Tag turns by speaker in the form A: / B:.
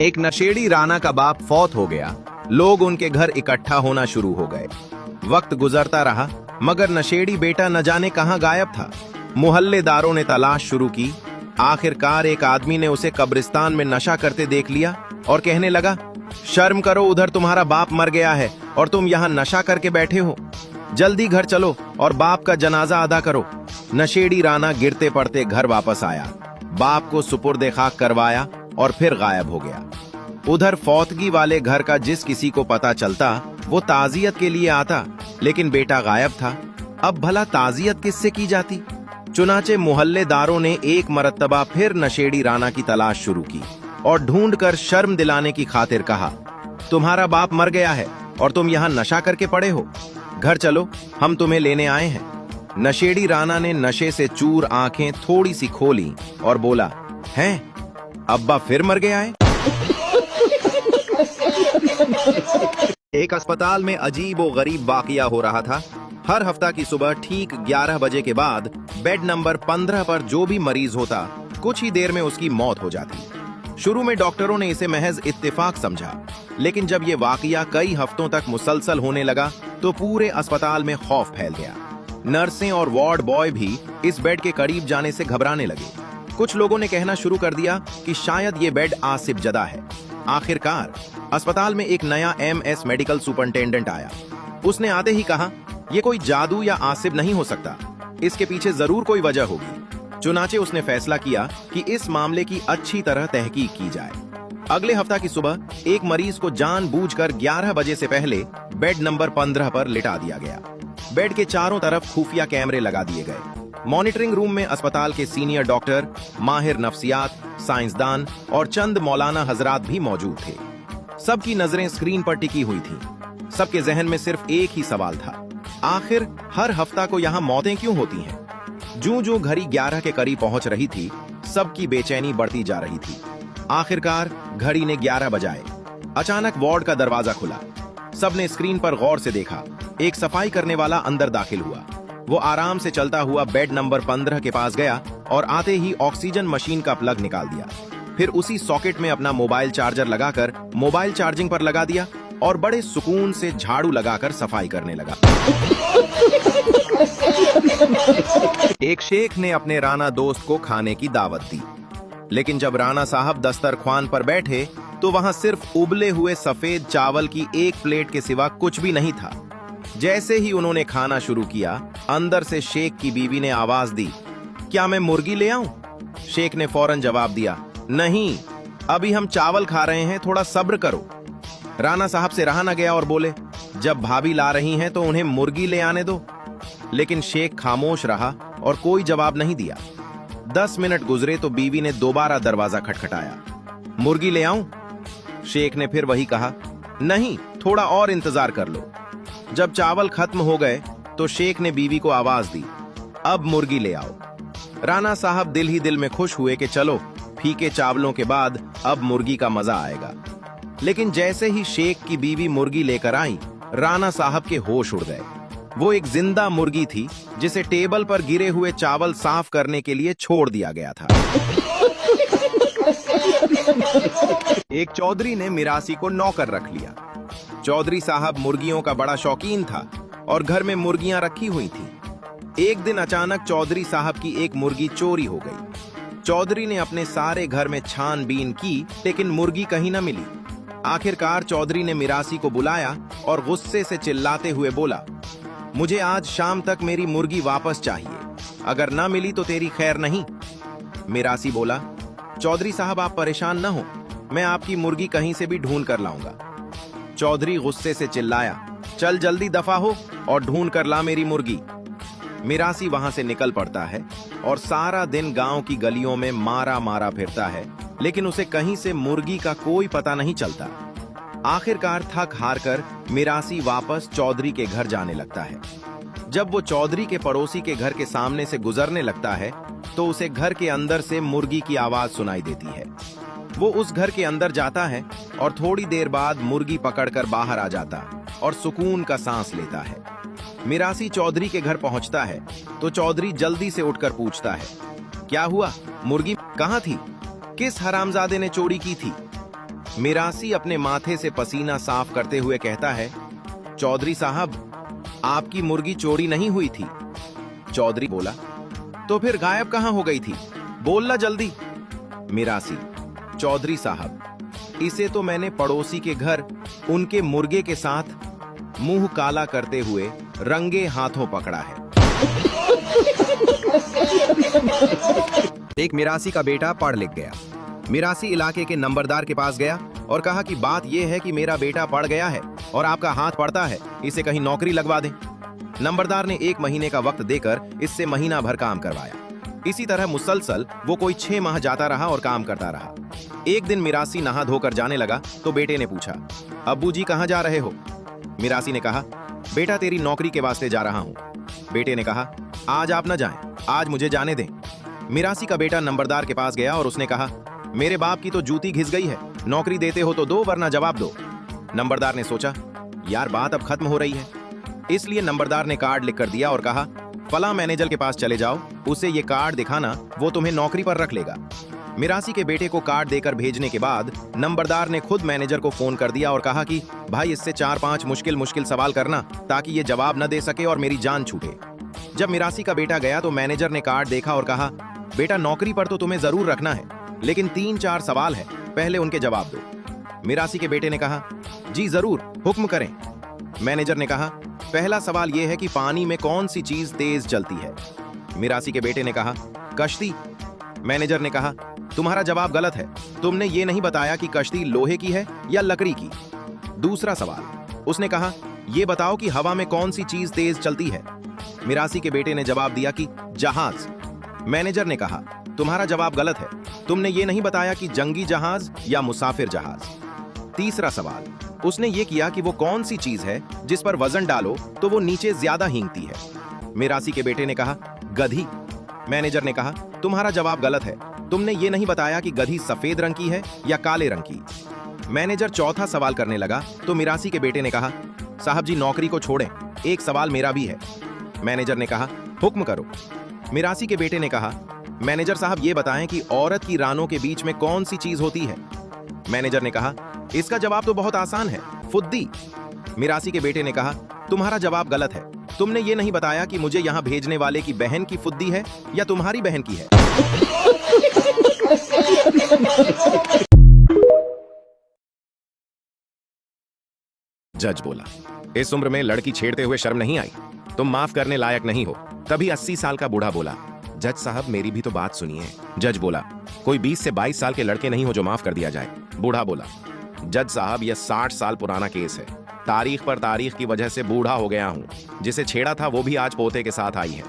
A: एक नशेड़ी राणा का बाप फौत हो गया। लोग उनके घर इकट्ठा होना शुरू हो गए। वक्त गुजरता रहा मगर नशेड़ी बेटा न जाने कहां गायब था। मोहल्लेदारों ने तलाश शुरू की। आखिरकार एक आदमी ने उसे कब्रिस्तान में नशा करते देख लिया और कहने लगा, शर्म करो, उधर तुम्हारा बाप मर गया है और तुम यहाँ नशा करके बैठे हो। जल्दी घर चलो और बाप का जनाजा अदा करो। नशेड़ी राणा गिरते पड़ते घर वापस आया, बाप को सुपुर्दे खाक करवाया और फिर गायब हो गया। उधर फौतगी वाले घर का जिस किसी को पता चलता वो ताजियत के लिए आता, लेकिन बेटा गायब था। अब भला ताजियत किससे की जाती? चुनाचे मोहल्लेदारों ने एक मरतबा फिर नशेड़ी राणा की तलाश शुरू की और ढूंढकर शर्म दिलाने की खातिर कहा, तुम्हारा बाप मर गया है और तुम यहाँ नशा करके पड़े हो। घर चलो, हम तुम्हें लेने आए हैं। नशेड़ी राणा ने नशे से चूर आंखें थोड़ी सी खोली और बोला, हैं, अब्बा फिर मर गया है। एक अस्पताल में अजीब व गरीब वाकया हो रहा था। हर हफ्ता की सुबह ठीक 11 बजे के बाद बेड नंबर 15 पर जो भी मरीज होता, कुछ ही देर में उसकी मौत हो जाती। शुरू में डॉक्टरों ने इसे महज इत्तेफाक समझा, लेकिन जब ये वाकया कई हफ्तों तक मुसलसल होने लगा तो पूरे अस्पताल में खौफ फैल गया। नर्सें और वार्ड बॉय भी इस बेड के करीब जाने से घबराने लगे। कुछ लोगों ने कहना शुरू कर दिया कि शायद ये बेड आसिफ जदा है। आखिरकार अस्पताल में एक नया MS मेडिकल सुपरिटेंडेंट आया। उसने आते ही कहा, ये कोई जादू या आसिफ नहीं हो सकता, इसके पीछे जरूर कोई वजह होगी। चुनाचे उसने फैसला किया कि इस मामले की अच्छी तरह तहकीक की जाए। अगले हफ्ता की सुबह एक मरीज को जानबूझकर 11 बजे से पहले बेड नंबर 15 पर लिटा दिया गया। बेड के चारों तरफ खुफिया कैमरे लगा दिए गए। मॉनिटरिंग रूम में अस्पताल के सीनियर डॉक्टर, माहिर नफ्सियात, साइंसदान और चंद मौलाना हजरात भी मौजूद थे। सबकी नजरें स्क्रीन पर टिकी हुई थीं। सबके जहन में सिर्फ एक ही सवाल था, आखिर हर हफ्ता को यहाँ मौतें क्यों होती हैं? जूं-जूं घड़ी 11 के करीब पहुंच रही थी, सबकी बेचैनी बढ़ती जा रही थी। आखिरकार घड़ी ने 11 बजाए। अचानक वार्ड का दरवाजा खुला। सबने स्क्रीन पर गौर से देखा। एक सफाई करने वाला अंदर दाखिल हुआ। वो आराम से चलता हुआ बेड नंबर 15 के पास गया और आते ही ऑक्सीजन मशीन का प्लग निकाल दिया। फिर उसी सॉकेट में अपना मोबाइल चार्जर लगाकर मोबाइल चार्जिंग पर लगा दिया और बड़े सुकून से झाड़ू लगाकर सफाई करने लगा। एक शेख ने अपने राणा दोस्त को खाने की दावत दी, लेकिन जब राणा साहब दस्तरख्वान पर बैठे तो वहां सिर्फ उबले हुए सफेद चावल की एक प्लेट के सिवा कुछ भी नहीं था। जैसे ही उन्होंने खाना शुरू किया, अंदर से शेख की बीवी ने आवाज दी, क्या मैं मुर्गी ले आऊं? शेख ने फौरन जवाब दिया, नहीं, अभी हम चावल खा रहे हैं, थोड़ा सब्र करो। राणा साहब से रहा न गया और बोले, जब भाभी ला रही हैं तो उन्हें मुर्गी ले आने दो। लेकिन शेख खामोश रहा और कोई जवाब नहीं दिया। 10 मिनट गुजरे तो बीवी ने दोबारा दरवाजा खटखटाया, मुर्गी ले आऊं? शेख ने फिर वही कहा, नहीं, थोड़ा और इंतजार कर लो। जब चावल खत्म हो गए तो शेख ने बीवी को आवाज दी, अब मुर्गी ले आओ। राणा साहब दिल ही दिल में खुश हुए कि चलो, फीके चावलों के बाद अब मुर्गी का मजा आएगा। लेकिन जैसे ही शेख की बीवी मुर्गी लेकर आई, राणा साहब के होश उड़ गए। वो एक जिंदा मुर्गी थी जिसे टेबल पर गिरे हुए चावल साफ करने के लिए छोड़ दिया गया था। एक चौधरी ने मिरासी को नौकर रख लिया। चौधरी साहब मुर्गियों का बड़ा शौकीन था और घर में मुर्गियां रखी हुई थीं। एक दिन अचानक चौधरी साहब की एक मुर्गी चोरी हो गई। चौधरी ने अपने सारे घर में छानबीन की, लेकिन मुर्गी कहीं न मिली। आखिरकार चौधरी ने मिरासी को बुलाया और गुस्से से चिल्लाते हुए बोला, मुझे आज शाम तक मेरी मुर्गी वापस चाहिए, अगर न मिली तो तेरी खैर नहीं। मिरासी बोला, चौधरी साहब आप परेशान न हो, मैं आपकी मुर्गी कहीं से भी ढूंढ कर लाऊंगा। चौधरी गुस्से से चिल्लाया, चल जल्दी दफा हो और ढूंढ कर ला मेरी मुर्गी। मिरासी वहां से निकल पड़ता है और सारा दिन गांव की गलियों में मारा मारा फिरता है, लेकिन उसे कहीं से मुर्गी का कोई पता नहीं चलता। आखिरकार थक हार कर मिरासी वापस चौधरी के घर जाने लगता है। जब वो चौधरी के पड़ोसी के घर के सामने से गुजरने लगता है तो उसे घर के अंदर से मुर्गी की आवाज सुनाई देती है। वो उस घर के अंदर जाता है और थोड़ी देर बाद मुर्गी पकड़कर बाहर आ जाता और सुकून का सांस लेता है। मिरासी चौधरी के घर पहुंचता है तो चौधरी जल्दी से उठकर पूछता है, क्या हुआ, मुर्गी कहाँ थी? किस हरामजादे ने चोरी की थी? मिरासी अपने माथे से पसीना साफ करते हुए कहता है, चौधरी साहब, आपकी मुर्गी चोरी नहीं हुई थी। चौधरी बोला, तो फिर गायब कहां हो गई थी? बोलना जल्दी। मिरासी, चौधरी साहब, इसे तो मैंने पड़ोसी के घर उनके मुर्गे के साथ मुंह काला करते हुए रंगे हाथों पकड़ा है। एक मिरासी का बेटा पढ़ लिख गया। मिरासी इलाके के नंबरदार के पास गया और कहा कि बात यह है कि मेरा बेटा पढ़ गया है और आपका हाथ पढ़ता है, इसे कहीं नौकरी लगवा दें। नंबरदार ने 1 महीने का वक्त देकर इससे महीना भर काम करवाया। इसी तरह मुसलसल वो कोई 6 माह जाता रहा और काम करता रहा। एक दिन मिरासी नहा धोकर जाने लगा तो बेटे ने पूछा, अब्बू जी कहाँ जा रहे हो? मिरासी ने कहा, बेटा तेरी नौकरी के वास्ते जा रहा हूँ। बेटे ने कहा, आज आप न जाएं, आज मुझे जाने दें। मिरासी का बेटा नंबरदार के पास गया और उसने कहा, मेरे बाप की तो जूती घिस गई है, नौकरी देते हो तो दो वरना जवाब दो। नंबरदार ने सोचा, यार बात अब खत्म हो रही है, इसलिए नंबरदार ने कार्ड लिख कर दिया और कहा, फला मैनेजर के पास चले जाओ, उसे ये कार्ड दिखाना, वो तुम्हें नौकरी पर रख लेगा। मिरासी के बेटे को कार्ड देकर भेजने के बाद नंबरदार ने खुद मैनेजर को फोन कर दिया और कहा कि भाई इससे 4-5 मुश्किल सवाल करना ताकि ये जवाब न दे सके और मेरी जान छूटे। जब मिरासी का बेटा गया तो मैनेजर ने कार्ड देखा और कहा, बेटा नौकरी पर तो तुम्हें जरूर रखना है, लेकिन 3-4 सवाल है, पहले उनके जवाब दो। मिरासी के बेटे ने कहा, जी जरूर, हुक्म करें। मैनेजर ने कहा, पहला सवाल यह है कि पानी में कौन सी चीज तेज चलती है? मिरासी के बेटे ने कहा, कश्ती। मैनेजर ने कहा, तुम्हारा जवाब गलत है, तुमने ये नहीं बताया कि कश्ती लोहे की है या लकड़ी की। दूसरा सवाल, उसने कहा, ये बताओ कि हवा में कौन सी चीज तेज चलती है? मिरासी के बेटे ने जवाब दिया कि जहाज। मैनेजर ने कहा, तुम्हारा जवाब गलत है, तुमने ये नहीं बताया कि जंगी जहाज या मुसाफिर जहाज। तीसरा सवाल, उसने ये किया कि वो कौन सी चीज है जिस पर वजन डालो तो वो नीचे ज्यादा हींगती है? मिरासी के बेटे ने कहा, गधी। मैनेजर ने कहा, तुम्हारा जवाब गलत है, तुमने ये नहीं बताया कि गधी सफेद रंग की है या काले रंग की। मैनेजर चौथा सवाल करने लगा तो मिरासी के बेटे ने कहा, साहब जी नौकरी को छोड़ें, एक सवाल मेरा भी है। मैनेजर ने कहा, हुक्म करो। मिरासी के बेटे ने कहा, मैनेजर साहब ये बताएं कि औरत की रानों के बीच में कौन सी चीज होती है? मैनेजर ने कहा, इसका जवाब तो बहुत आसान है, फुद्दी। मिरासी के बेटे ने कहा, तुम्हारा जवाब गलत है, तुमने ये नहीं बताया कि मुझे यहाँ भेजने वाले की बहन की फुद्दी है या तुम्हारी बहन की है। जज बोला, इस उम्र में लड़की छेड़ते हुए शर्म नहीं आई? तुम माफ करने लायक नहीं हो। तभी 80 साल का बूढ़ा बोला, जज साहब मेरी भी तो बात सुनिए। जज बोला, कोई 20 से 22 साल के लड़के नहीं हो जो माफ कर दिया जाए। बूढ़ा बोला, जज साहब यह 60 साल पुराना केस है, तारीख पर तारीख की वजह से बूढ़ा हो गया हूं, जिसे छेड़ा था वो भी आज पोते के साथ आई है।